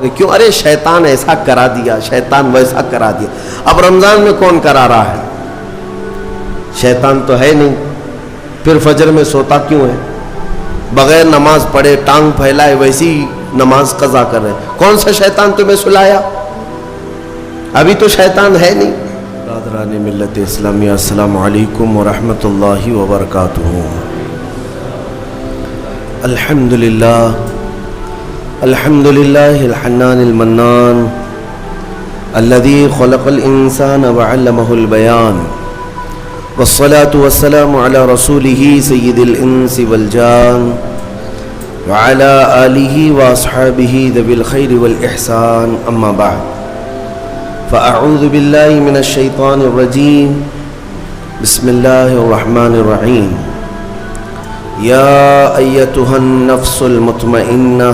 کیوں؟ ارے شیطان ایسا کرا دیا، شیطان ویسا کرا دیا۔ اب رمضان میں کون کرا رہا ہے؟ شیطان تو ہے نہیں، پھر فجر میں سوتا کیوں ہے؟ بغیر نماز پڑھے ٹانگ پھیلائے ویسی نماز قضا کر رہے۔ کون سا شیطان تمہیں سلایا؟ ابھی تو شیطان ہے نہیں۔ برادران ملت اسلامیہ، السلام علیکم ورحمۃ اللہ وبرکاتہ۔ الحمدللہ الحنان المنان الذي خلق الإنسان وعلمه البيان والصلاة والسلام على رسوله سيد الإنس والجان وعلى آله وأصحابه ذوي الخير والإحسان، أما بعد فأعوذ بالله من الشيطان الرجيم، بسم الله الرحمن الرحيم، يا أيتها النفس المطمئنة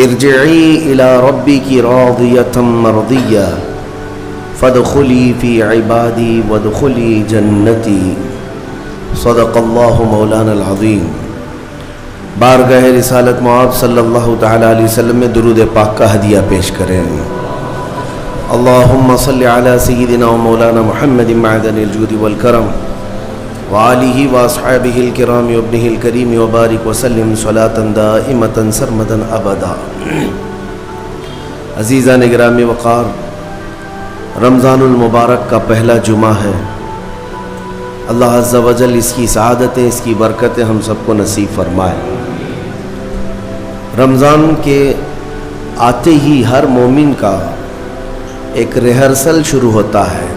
ارجعی الی ربک راضیۃ مرضیہ فادخلی فی عبادی وادخلی جنتی، صدق اللہ مولانا العظیم۔ بارگاہ رسالت معاب صلی اللہ تعالی علیہ وسلم میں درود پاک کا ہدیہ پیش کریں۔ اللہم صلی علی سیدنا و مولانا محمد معدن الجود والکرم وآلہ واصحابہ الکرام وابنہ الکریم وبارک وسلم صلاۃ دائمۃ سرمدا ابدا۔ عزیزان گرامی وقار، رمضان المبارک کا پہلا جمعہ ہے۔ اللہ عز و جل اس کی سعادتیں، اس کی برکتیں ہم سب کو نصیب فرمائے۔ رمضان کے آتے ہی ہر مومن کا ایک ریہرسل شروع ہوتا ہے،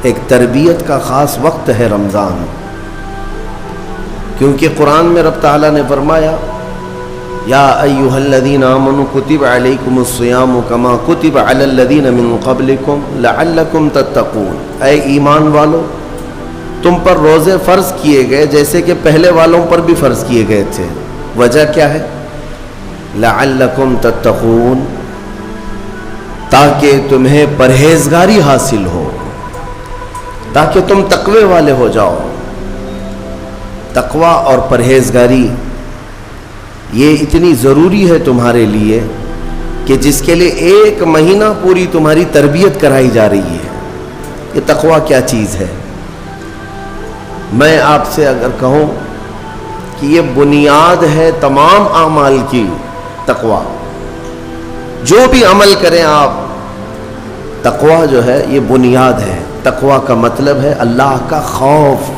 ایک تربیت کا خاص وقت ہے رمضان، کیونکہ قرآن میں رب تعالیٰ نے فرمایا یا ایھا الذین آمنوا کتب علیکم الصیام کما کتب علی الذین من قبلکم لعلکم تتقون، اے ایمان والو تم پر روزے فرض کیے گئے جیسے کہ پہلے والوں پر بھی فرض کیے گئے تھے۔ وجہ کیا ہے؟ لعلکم تتقون، تاکہ تمہیں پرہیزگاری حاصل ہو، تاکہ تم تقوی والے ہو جاؤ۔ تقوی اور پرہیزگاری یہ اتنی ضروری ہے تمہارے لیے کہ جس کے لیے ایک مہینہ پوری تمہاری تربیت کرائی جا رہی ہے۔ یہ تقوی کیا چیز ہے؟ میں آپ سے اگر کہوں کہ یہ بنیاد ہے تمام اعمال کی، تقوی جو بھی عمل کریں آپ، تقوی جو ہے یہ بنیاد ہے۔ تقوی کا مطلب ہے اللہ کا خوف،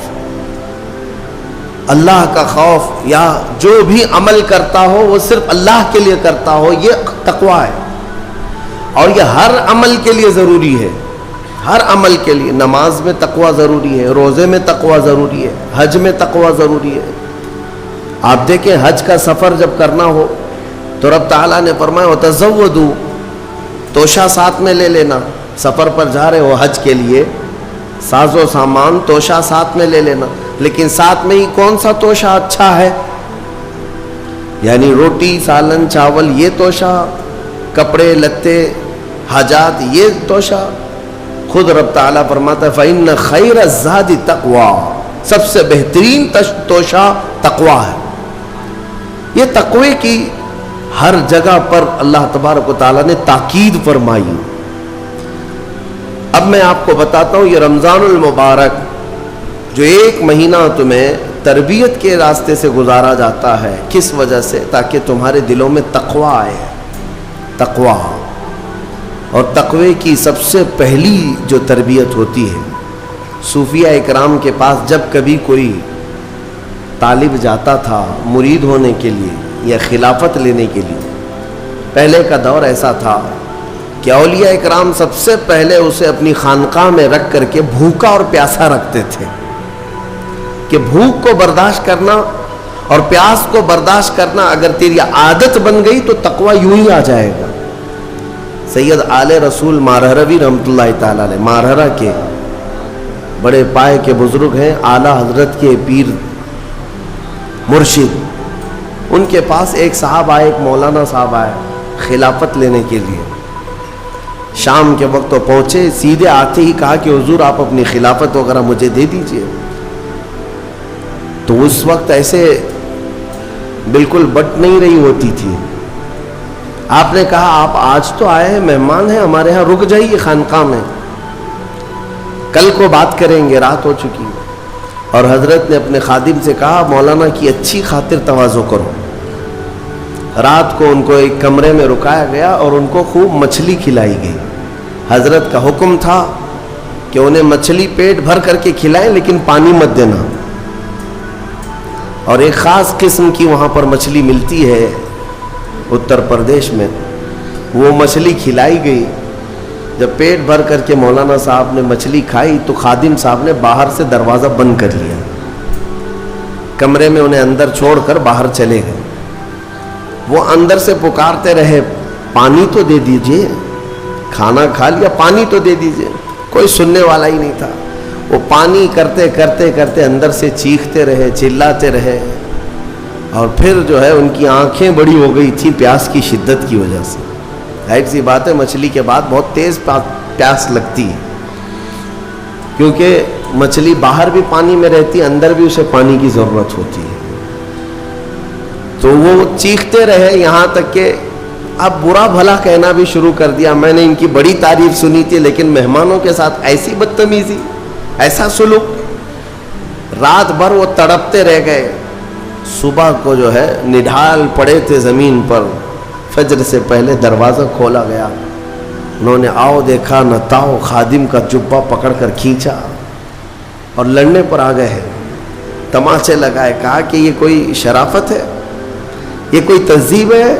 اللہ کا خوف، یا جو بھی عمل کرتا ہو وہ صرف اللہ کے لیے کرتا ہو، یہ تقوی ہے۔ اور یہ ہر عمل کے لیے ضروری ہے، ہر عمل کے لیے۔ نماز میں تقوی ضروری ہے، روزے میں تقوی ضروری ہے، حج میں تقوی ضروری ہے۔ آپ دیکھیں حج کا سفر جب کرنا ہو تو رب تعالیٰ نے فرمایا وَتَزَوَّدُوا، توشہ ساتھ میں لے لینا۔ سفر پر جا رہے ہو حج کے لیے، ساز و سامان توشہ ساتھ میں لے لینا، لیکن ساتھ میں ہی کون سا توشہ اچھا ہے؟ یعنی روٹی، سالن، چاول یہ توشہ، کپڑے لتے، حاجات یہ توشہ۔ خود رب تعالیٰ فرماتا ہے فَإِنَّ خَيْرَ الزَّادِ تَقْوَى، سب سے بہترین توشہ تقوی ہے۔ یہ تقوی کی ہر جگہ پر اللہ تبارک و تعالیٰ نے تاکید فرمائی۔ اب میں آپ کو بتاتا ہوں یہ رمضان المبارک جو ایک مہینہ تمہیں تربیت کے راستے سے گزارا جاتا ہے، کس وجہ سے؟ تاکہ تمہارے دلوں میں تقوی آئے۔ تقوی، اور تقوی کی سب سے پہلی جو تربیت ہوتی ہے، صوفیہ اکرام کے پاس جب کبھی کوئی طالب جاتا تھا مرید ہونے کے لیے یا خلافت لینے کے لیے، پہلے کا دور ایسا تھا کہ اولیاء اکرام سب سے پہلے اسے اپنی خانقاہ میں رکھ کر کے بھوکا اور پیاسا رکھتے تھے، کہ بھوک کو برداشت کرنا اور پیاس کو برداشت کرنا اگر تیری عادت بن گئی تو تقوی یوں ہی آ جائے گا۔ سید آل رسول مارہروی رحمۃ اللہ تعالیٰ علیہ، مارہرہ کے بڑے پائے کے بزرگ ہیں، اعلیٰ حضرت کے پیر مرشد، ان کے پاس ایک صاحب آئے، ایک مولانا صاحب آئے خلافت لینے کے لیے۔ شام کے وقت تو پہنچے، سیدھے آتے ہی کہا کہ حضور آپ اپنی خلافت وغیرہ مجھے دے دیجئے۔ تو اس وقت ایسے بالکل بٹ نہیں رہی ہوتی تھی، آپ نے کہا آپ آج تو آئے ہیں، مہمان ہیں ہمارے ہاں، رک جائیے خانقاہ میں، کل کو بات کریں گے، رات ہو چکی۔ اور حضرت نے اپنے خادم سے کہا مولانا کی اچھی خاطر تواضع کرو۔ رات کو ان کو ایک کمرے میں رکایا گیا اور ان کو خوب مچھلی کھلائی گئی۔ حضرت کا حکم تھا کہ انہیں مچھلی پیٹ بھر کر کے کھلائیں لیکن پانی مت دینا، اور ایک خاص قسم کی وہاں پر مچھلی ملتی ہے اتر پردیش میں، وہ مچھلی کھلائی گئی۔ جب پیٹ بھر کر کے مولانا صاحب نے مچھلی کھائی تو خادم صاحب نے باہر سے دروازہ بند کر لیا، کمرے میں انہیں اندر چھوڑ کر باہر چلے گئے۔ وہ اندر سے پکارتے رہے پانی تو دے دیجئے، کھانا کھا لیا پانی تو دے دیجئے، کوئی سننے والا ہی نہیں تھا۔ وہ پانی کرتے کرتے کرتے اندر سے چیختے رہے، چلاتے رہے، اور پھر جو ہے ان کی آنکھیں بڑی ہو گئی تھی پیاس کی شدت کی وجہ سے۔ ظاہر سی بات ہے مچھلی کے بعد بہت تیز پیاس لگتی ہے، کیونکہ مچھلی باہر بھی پانی میں رہتی ہے، اندر بھی اسے پانی کی ضرورت ہوتی ہے۔ تو وہ چیختے رہے یہاں تک کہ اب برا بھلا کہنا بھی شروع کر دیا، میں نے ان کی بڑی تعریف سنی تھی لیکن مہمانوں کے ساتھ ایسی بدتمیزی، ایسا سلوک۔ رات بھر وہ تڑپتے رہ گئے، صبح کو جو ہے نڈھال پڑے تھے زمین پر، فجر سے پہلے دروازہ کھولا گیا، انہوں نے آؤ دیکھا نہ تاؤ، خادم کا جبہ پکڑ کر کھینچا اور لڑنے پر آ گئے ہیں، تماچے لگائے، کہا کہ یہ کوئی شرافت ہے، یہ کوئی تہذیب ہے،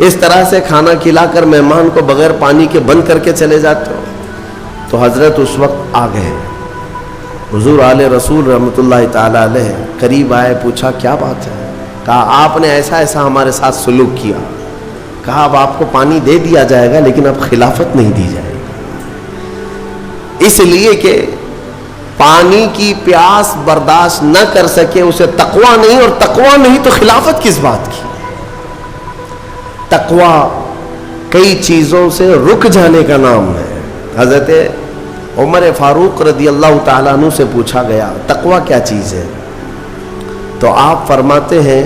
اس طرح سے کھانا کھلا کر مہمان کو بغیر پانی کے بند کر کے چلے جاتے ہو۔ تو حضرت اس وقت آ گئے، حضور آل رسول رحمۃ اللہ تعالی علیہ قریب آئے، پوچھا کیا بات ہے؟ کہا آپ نے ایسا ایسا ہمارے ساتھ سلوک کیا، کہا اب آپ کو پانی دے دیا جائے گا لیکن اب خلافت نہیں دی جائے گی، اس لیے کہ پانی کی پیاس برداشت نہ کر سکے اسے تقویٰ نہیں، اور تقویٰ نہیں تو خلافت کس بات کی؟ تقویٰ کئی چیزوں سے رک جانے کا نام ہے۔ حضرت عمر فاروق رضی اللہ تعالیٰ عنہ سے پوچھا گیا تقویٰ کیا چیز ہے؟ تو آپ فرماتے ہیں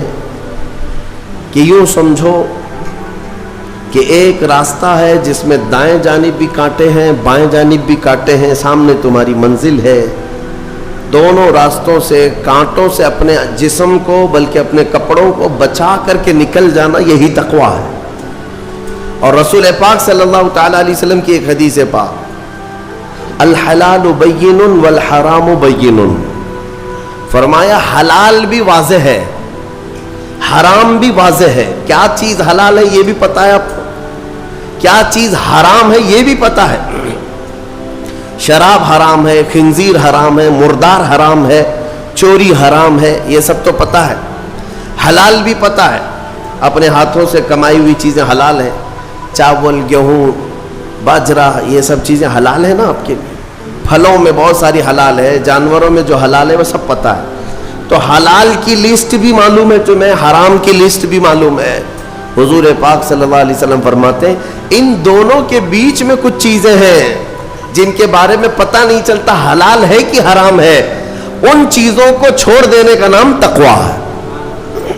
کہ یوں سمجھو کہ ایک راستہ ہے جس میں دائیں جانب بھی کانٹے ہیں، بائیں جانب بھی کانٹے ہیں، سامنے تمہاری منزل ہے، دونوں راستوں سے کانٹوں سے اپنے جسم کو بلکہ اپنے کپڑوں کو بچا کر کے نکل جانا، یہی تقویٰ ہے۔ اور رسول پاک صلی اللہ تعالیٰ علیہ وسلم کی ایک حدیث پاک، الحلال بین والحرام بین، فرمایا حلال بھی واضح ہے، حرام بھی واضح ہے۔ کیا چیز حلال ہے یہ بھی پتہ ہے آپ کو، کیا چیز حرام ہے یہ بھی پتہ ہے۔ شراب حرام ہے، خنزیر حرام ہے، مردار حرام ہے، چوری حرام ہے، یہ سب تو پتہ ہے۔ حلال بھی پتہ ہے، اپنے ہاتھوں سے کمائی ہوئی چیزیں حلال ہیں، چاول، گیہوں، باجرہ، یہ سب چیزیں حلال ہیں نا آپ کے لیے۔ پھلوں میں بہت ساری حلال ہے، جانوروں میں جو حلال ہے وہ سب پتہ ہے۔ تو حلال کی لسٹ بھی معلوم ہے تمہیں، حرام کی لسٹ بھی معلوم ہے۔ حضور پاک صلی اللہ علیہ وسلم فرماتے ہیں ان دونوں کے بیچ میں کچھ چیزیں ہیں جن کے بارے میں پتہ نہیں چلتا حلال ہے کہ حرام ہے، ان چیزوں کو چھوڑ دینے کا نام تقویٰ ہے۔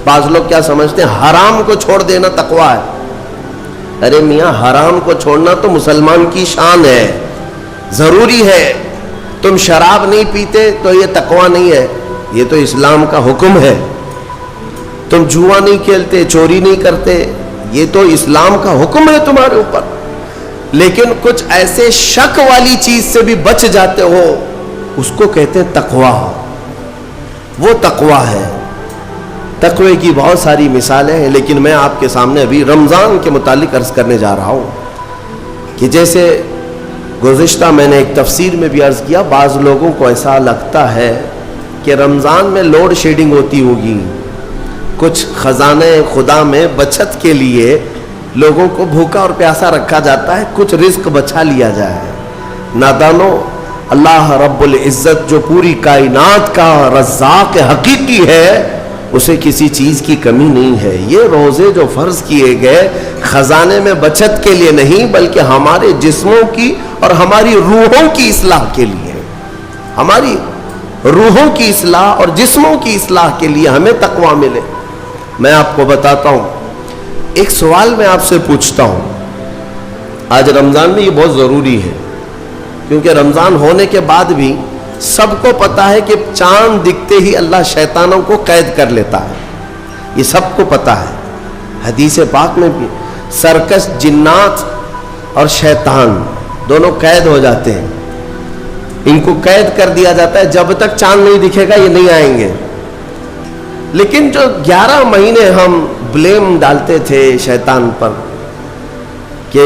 بعض لوگ کیا سمجھتے ہیں حرام کو چھوڑ دینا تقویٰ ہے۔ ارے میاں حرام کو چھوڑنا تو مسلمان کی شان ہے، ضروری ہے۔ تم شراب نہیں پیتے تو یہ تقویٰ نہیں ہے، یہ تو اسلام کا حکم ہے۔ تم جوا نہیں کھیلتے، چوری نہیں کرتے، یہ تو اسلام کا حکم ہے تمہارے اوپر۔ لیکن کچھ ایسے شک والی چیز سے بھی بچ جاتے ہو، اس کو کہتے ہیں تقویٰ، وہ تقویٰ ہے۔ تقوی کی بہت ساری مثالیں ہیں، لیکن میں آپ کے سامنے ابھی رمضان کے متعلق عرض کرنے جا رہا ہوں کہ جیسے گزشتہ میں نے ایک تفسیر میں بھی عرض کیا، بعض لوگوں کو ایسا لگتا ہے کہ رمضان میں لوڈ شیڈنگ ہوتی ہوگی، کچھ خزانے خدا میں بچت کے لیے لوگوں کو بھوکا اور پیاسا رکھا جاتا ہے، کچھ رزق بچا لیا جائے۔ نادانو، اللہ رب العزت جو پوری کائنات کا رزاق حقیقی ہے، اسے کسی چیز کی کمی نہیں ہے۔ یہ روزے جو فرض کیے گئے خزانے میں بچت کے لیے نہیں، بلکہ ہمارے جسموں کی اور ہماری روحوں کی اصلاح کے لیے، ہماری روحوں کی اصلاح اور جسموں کی اصلاح کے لیے ہمیں تقویٰ ملے۔ میں آپ کو بتاتا ہوں، ایک سوال میں آپ سے پوچھتا ہوں، آج رمضان میں یہ بہت ضروری ہے، کیونکہ رمضان ہونے کے بعد بھی سب کو پتا ہے کہ چاند دکھتے ہی اللہ شیطانوں کو قید کر لیتا ہے، یہ سب کو پتا ہے۔ حدیث پاک میں بھی سرکش جنات اور شیطان دونوں قید ہو جاتے ہیں، ان کو قید کر دیا جاتا ہے، جب تک چاند نہیں دکھے گا یہ نہیں آئیں گے۔ لیکن جو 11 مہینے ہم بلیم ڈالتے تھے شیطان پر کہ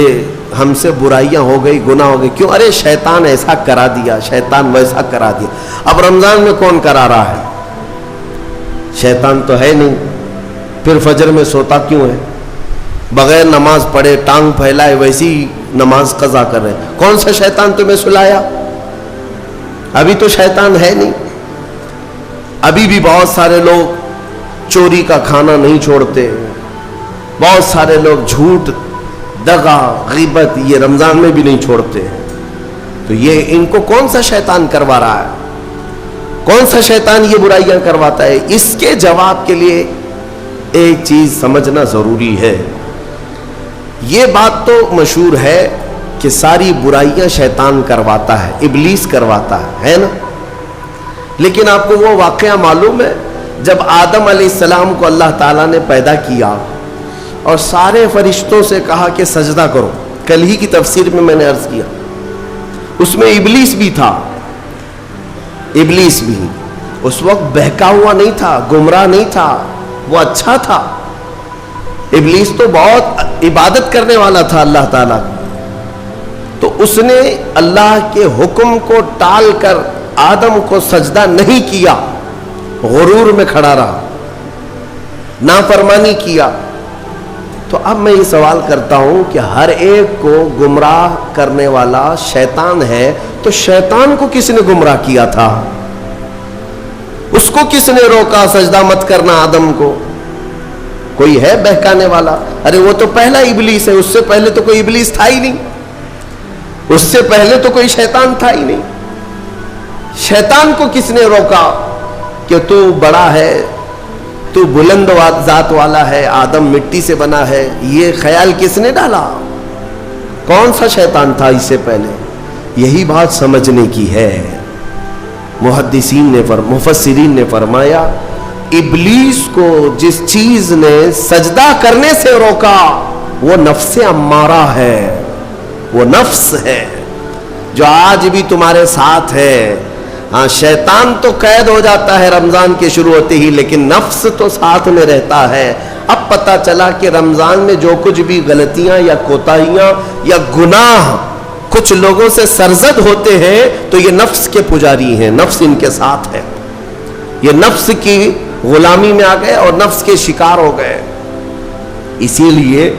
ہم سے برائیاں ہو گئی، گناہ ہو گئی، کیوں؟ ارے شیطان ایسا کرا دیا، شیطان ویسا کرا دیا۔ اب رمضان میں کون کرا رہا ہے؟ شیطان تو ہے نہیں، پھر فجر میں سوتا کیوں ہے؟ بغیر نماز پڑھے ٹانگ پھیلائے ویسی نماز قضا کر رہے، کون سا شیطان تمہیں سلایا؟ ابھی تو شیطان ہے نہیں۔ ابھی بھی بہت سارے لوگ چوری کا کھانا نہیں چھوڑتے، بہت سارے لوگ جھوٹ، دغا، غیبت یہ رمضان میں بھی نہیں چھوڑتے۔ تو یہ ان کو کون سا شیطان کروا رہا ہے؟ کون سا شیطان یہ برائیاں کرواتا ہے؟ اس کے جواب کے لیے ایک چیز سمجھنا ضروری ہے۔ یہ بات تو مشہور ہے کہ ساری برائیاں شیطان کرواتا ہے، ابلیس کرواتا ہے نا؟ لیکن آپ کو وہ واقعہ معلوم ہے جب آدم علیہ السلام کو اللہ تعالیٰ نے پیدا کیا اور سارے فرشتوں سے کہا کہ سجدہ کرو، کل ہی کی تفسیر میں نے عرض کیا، اس میں ابلیس بھی تھا۔ ابلیس بھی اس وقت بہکا ہوا نہیں تھا، گمراہ نہیں تھا، وہ اچھا تھا۔ ابلیس تو بہت عبادت کرنے والا تھا اللہ تعالیٰ، تو اس نے اللہ کے حکم کو ٹال کر آدم کو سجدہ نہیں کیا، غرور میں کھڑا رہا، نافرمانی کیا۔ تو اب میں یہ سوال کرتا ہوں کہ ہر ایک کو گمراہ کرنے والا شیطان ہے، تو شیطان کو کس نے گمراہ کیا تھا؟ اس کو کس نے روکا سجدہ مت کرنا آدم کو؟ کوئی ہے بہکانے والا؟ ارے وہ تو پہلا ابلیس ہے، اس سے پہلے تو کوئی ابلیس تھا ہی نہیں، اس سے پہلے تو کوئی شیطان تھا ہی نہیں۔ شیطان کو کس نے روکا کہ تو بڑا ہے، تو بلند ذات والا ہے، آدم مٹی سے بنا ہے؟ یہ خیال کس نے ڈالا؟ کون سا شیطان تھا اس سے پہلے؟ یہی بات سمجھنے کی ہے۔ محدثین نے مفسرین نے فرمایا ابلیس کو جس چیز نے سجدہ کرنے سے روکا وہ نفس امارہ ہے، وہ نفس ہے جو آج بھی تمہارے ساتھ ہے۔ ہاں شیطان تو قید ہو جاتا ہے رمضان کے شروع ہوتے ہی، لیکن نفس تو ساتھ میں رہتا ہے۔ اب پتہ چلا کہ رمضان میں جو کچھ بھی غلطیاں یا کوتاہیاں یا گناہ کچھ لوگوں سے سرزد ہوتے ہیں تو یہ نفس کے پجاری ہیں، نفس ان کے ساتھ ہے، یہ نفس کی غلامی میں آ گئے اور نفس کے شکار ہو گئے۔ اسی لیے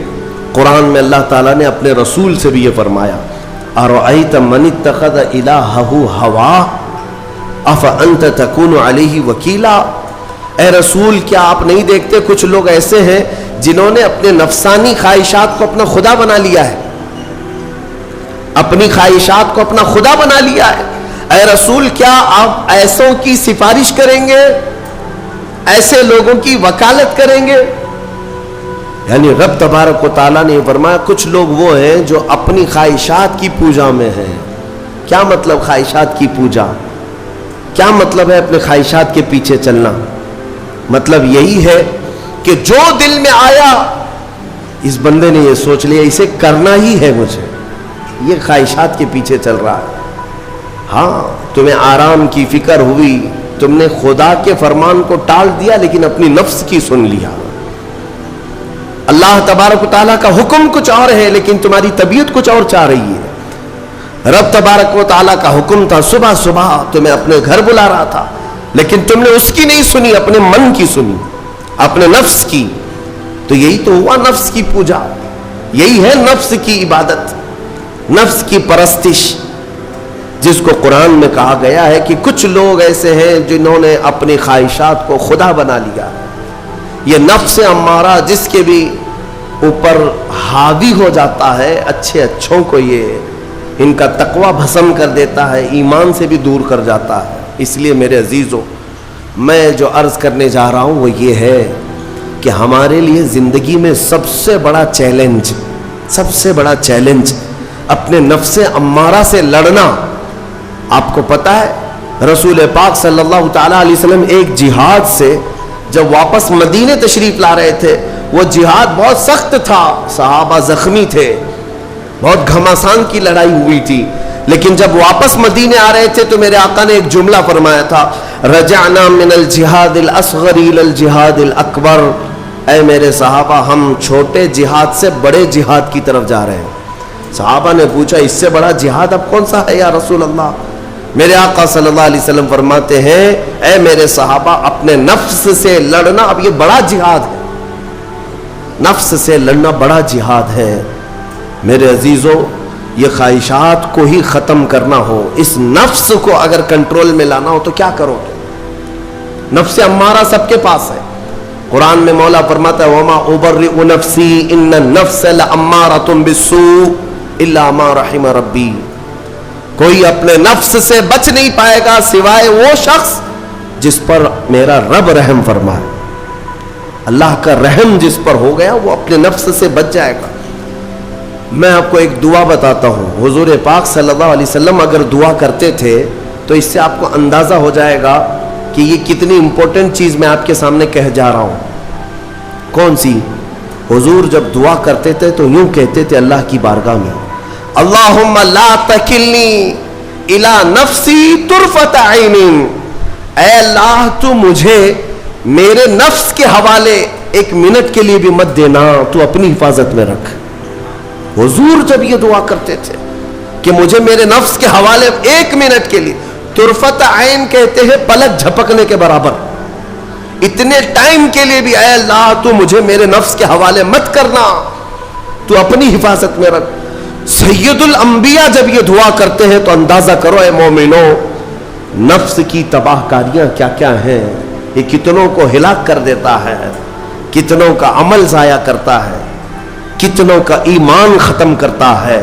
قرآن میں اللہ تعالیٰ نے اپنے رسول سے بھی یہ فرمایا اَرَأَيْتَ مَنِ اتَّخَذَ إِلَٰهَهُ هَوَاهُ أَفَأَنْتَ تَكُونُ عَلَيْهِ وَكِيلًا؟ اے رسول کیا آپ نہیں دیکھتے کچھ لوگ ایسے ہیں جنہوں نے اپنے نفسانی خواہشات کو اپنا خدا بنا لیا ہے، اپنی خواہشات کو اپنا خدا بنا لیا ہے۔ اے رسول کیا آپ ایسوں کی سفارش کریں گے، ایسے لوگوں کی وکالت کریں گے؟ یعنی رب تبارک و تعالیٰ نے فرمایا کچھ لوگ وہ ہیں جو اپنی خواہشات کی پوجا میں ہیں۔ کیا مطلب خواہشات کی پوجا؟ کیا مطلب ہے اپنے خواہشات کے پیچھے چلنا؟ مطلب یہی ہے کہ جو دل میں آیا اس بندے نے یہ سوچ لیا اسے کرنا ہی ہے مجھے، یہ خواہشات کے پیچھے چل رہا ہے۔ ہاں تمہیں آرام کی فکر ہوئی، تم نے خدا کے فرمان کو ٹال دیا لیکن اپنی نفس کی سن لیا۔ اللہ تبارک و تعالیٰ کا حکم کچھ اور ہے لیکن تمہاری طبیعت کچھ اور چاہ رہی ہے۔ رب تبارک و تعالیٰ کا حکم تھا صبح صبح تمہیں اپنے گھر بلا رہا تھا لیکن تم نے اس کی نہیں سنی، اپنے من کی سنی، اپنے نفس کی۔ تو یہی تو ہوا نفس کی پوجا، یہی ہے نفس کی عبادت، نفس کی پرستش، جس کو قرآن میں کہا گیا ہے کہ کچھ لوگ ایسے ہیں جنہوں نے اپنی خواہشات کو خدا بنا لیا۔ یہ نفس امارہ جس کے بھی اوپر حاوی ہو جاتا ہے، اچھے اچھوں کو یہ ان کا تقوی بھسم کر دیتا ہے، ایمان سے بھی دور کر جاتا ہے۔ اس لیے میرے عزیزوں میں جو عرض کرنے جا رہا ہوں وہ یہ ہے کہ ہمارے لیے زندگی میں سب سے بڑا چیلنج اپنے نفس امارہ سے لڑنا. آپ کو پتا ہے رسول پاک صلی اللہ تعالی علیہ وسلم ایک جہاد سے جب واپس مدینے تشریف لا رہے تھے، وہ جہاد بہت سخت تھا، صحابہ زخمی تھے، بہت گھمسان کی لڑائی ہوئی تھی، لیکن جب واپس مدینے آ رہے تھے تو میرے آقا نے ایک جملہ فرمایا تھا، رجعنا من الجہاد الاصغر الى الجہاد الاکبر. اے میرے صحابہ، ہم چھوٹے جہاد سے بڑے جہاد کی طرف جا رہے ہیں. صحابہ نے پوچھا اس سے بڑا جہاد اب کون سا ہے یا رسول اللہ؟ میرے آقا صلی اللہ علیہ وسلم فرماتے ہیں، اے میرے صحابہ، اپنے نفس سے لڑنا اب یہ بڑا جہاد ہے، نفس سے لڑنا بڑا جہاد ہے. میرے عزیزو، یہ خواہشات کو ہی ختم کرنا ہو، اس نفس کو اگر کنٹرول میں لانا ہو تو کیا کرو گے؟ نفس امارہ سب کے پاس ہے. قرآن میں مولا فرماتا ہے وَمَا أُبَرِّئُ نَفْسِي إِنَّ النَّفْسَ لَأَمَّارَةٌ بِالسُّوءِ إِلَّا مَا رَحِمَ رَبِّي. کوئی اپنے نفس سے بچ نہیں پائے گا سوائے وہ شخص جس پر میرا رب رحم فرمائے. اللہ کا رحم جس پر ہو گیا وہ اپنے نفس سے بچ جائے گا. میں آپ کو ایک دعا بتاتا ہوں. حضور پاک صلی اللہ علیہ وسلم اگر دعا کرتے تھے تو اس سے آپ کو اندازہ ہو جائے گا کہ یہ کتنی امپورٹنٹ چیز میں آپ کے سامنے کہہ جا رہا ہوں. کون سی؟ حضور جب دعا کرتے تھے تو یوں کہتے تھے اللہ کی بارگاہ میں، اللہم لا تکلنی الی نفسی طرفۃ عین. اے اللہ تو مجھے میرے نفس کے حوالے ایک منٹ کے لیے بھی مت دینا، تو اپنی حفاظت میں رکھ. حضور جب یہ دعا کرتے تھے کہ مجھے میرے نفس کے حوالے ایک منٹ کے لیے، طرفۃ عین کہتے ہیں پلک جھپکنے کے برابر، اتنے ٹائم کے لیے بھی اے اللہ تو مجھے میرے نفس کے حوالے مت کرنا، تو اپنی حفاظت میں رکھ. سید الانبیاء جب یہ دعا کرتے ہیں تو اندازہ کرو اے مومنو، نفس کی تباہ کاریاں کیا کیا ہیں. یہ کتنوں کو ہلاک کر دیتا ہے، کتنوں کا عمل ضائع کرتا ہے، کتنوں کا ایمان ختم کرتا ہے.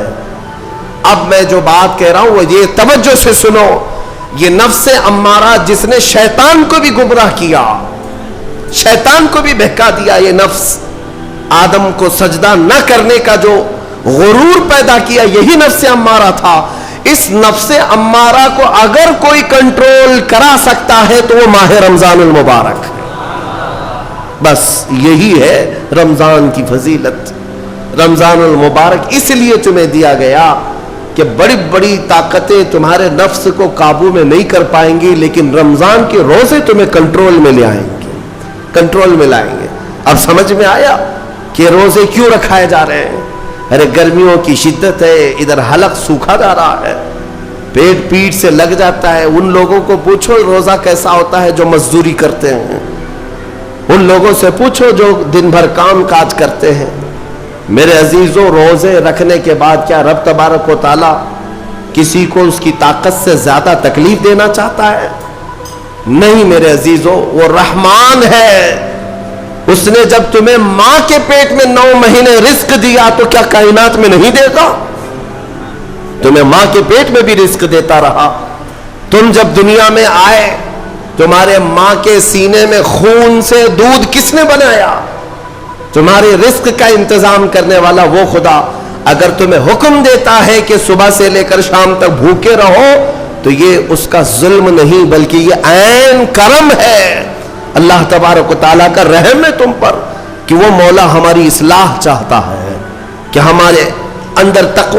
اب میں جو بات کہہ رہا ہوں وہ یہ توجہ سے سنو. یہ نفس امارہ جس نے شیطان کو بھی گمراہ کیا، شیطان کو بھی بہکا دیا، یہ نفس آدم کو سجدہ نہ کرنے کا جو غرور پیدا کیا، یہی نفس امارہ تھا. اس نفس امارہ کو اگر کوئی کنٹرول کرا سکتا ہے تو وہ ماہ رمضان المبارک. بس یہی ہے رمضان کی فضیلت. رمضان المبارک اس لیے تمہیں دیا گیا کہ بڑی بڑی طاقتیں تمہارے نفس کو قابو میں نہیں کر پائیں گی، لیکن رمضان کے روزے تمہیں کنٹرول میں لے آئیں گے، کنٹرول میں لائیں گے. اب سمجھ میں آیا کہ روزے کیوں رکھائے جا رہے ہیں؟ ارے گرمیوں کی شدت ہے، ادھر حلق سوکھا جا رہا ہے، پیٹ پیٹ سے لگ جاتا ہے. ان لوگوں کو پوچھو روزہ کیسا ہوتا ہے جو مزدوری کرتے ہیں، ان لوگوں سے پوچھو جو دن بھر کام کاج کرتے ہیں. میرے عزیزوں، روزے رکھنے کے بعد کیا رب تبارک و تعالی کسی کو اس کی طاقت سے زیادہ تکلیف دینا چاہتا ہے؟ نہیں میرے عزیزوں، وہ رحمان ہے. اس نے جب تمہیں ماں کے پیٹ میں 9 مہینے رزق دیا تو کیا کائنات میں نہیں دے گا؟ تمہیں ماں کے پیٹ میں بھی رزق دیتا رہا. تم جب دنیا میں آئے تمہارے ماں کے سینے میں خون سے دودھ کس نے بنایا؟ تمہارے رزق کا انتظام کرنے والا وہ خدا. اگر تمہیں حکم دیتا ہے کہ صبح سے لے کر شام تک بھوکے رہو تو یہ اس کا ظلم نہیں بلکہ یہ عین کرم ہے. اللہ تبارک و تعالیٰ کا رحم ہے تم پر کہ وہ مولا ہماری اصلاح چاہتا ہے کہ ہمارے اندر تقوی